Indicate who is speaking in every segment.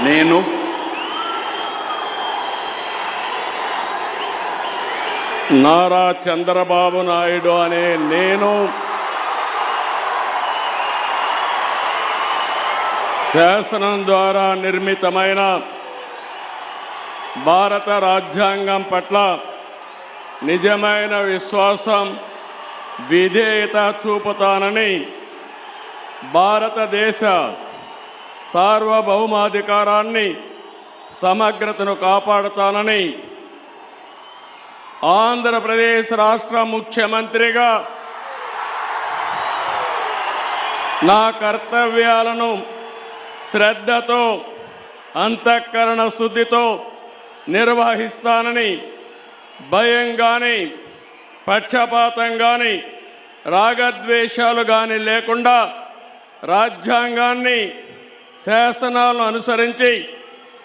Speaker 1: నేను
Speaker 2: నారా చంద్రబాబు నాయుడు అనే నేను శాసనం ద్వారా నిర్మితమైన భారత రాజ్యాంగం పట్ల నిజమైన విశ్వాసం విధేయత చూపుతానని భారతదేశ సార్వభౌమాధికారాన్ని సమగ్రతను కాపాడుతానని ఆంధ్రప్రదేశ్ రాష్ట్ర ముఖ్యమంత్రిగా నా కర్తవ్యాలను శ్రద్ధతో అంతఃకరణ శుద్ధితో నిర్వహిస్తానని భయం కానీ పక్షపాతం కానీ రాగద్వేషాలు కానీ లేకుండా రాజ్యాంగాన్ని శాసనాలను అనుసరించి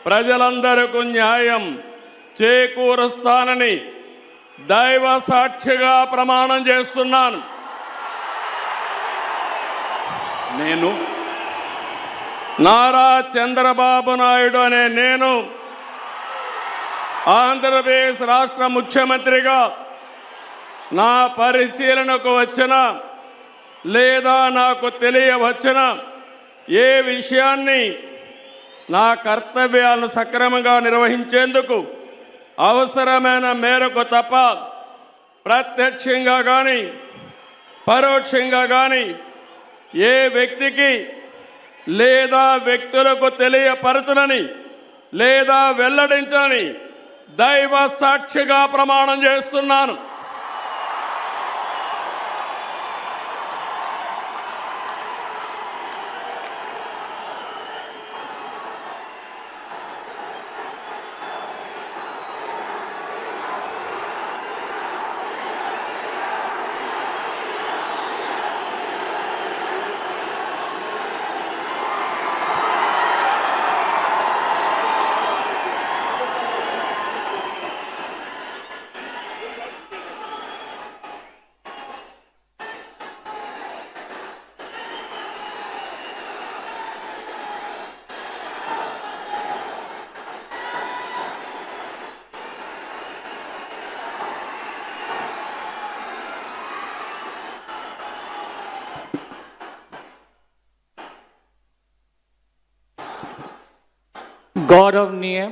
Speaker 2: ప్రజలందరికీ న్యాయం చేకూరుస్తానని దైవ సాక్షిగా ప్రమాణం చేస్తున్నాను.
Speaker 1: నేను
Speaker 2: నారా చంద్రబాబు నాయుడు అనే నేను ఆంధ్రప్రదేశ్ రాష్ట్ర ముఖ్యమంత్రిగా నా పరిశీలనకు వచ్చిన లేదా నాకు తెలియవచ్చిన ఏ విషయాన్ని నా కర్తవ్యాలను సక్రమంగా నిర్వహించేందుకు అవసరమైన మేరకు తప్ప ప్రత్యక్షంగా కానీ పరోక్షంగా కానీ ఏ వ్యక్తికి లేదా వ్యక్తులకు తెలియపరచనని లేదా వెల్లడించని దైవ సాక్షిగా ప్రమాణం చేస్తున్నాను.
Speaker 3: गौरवनीय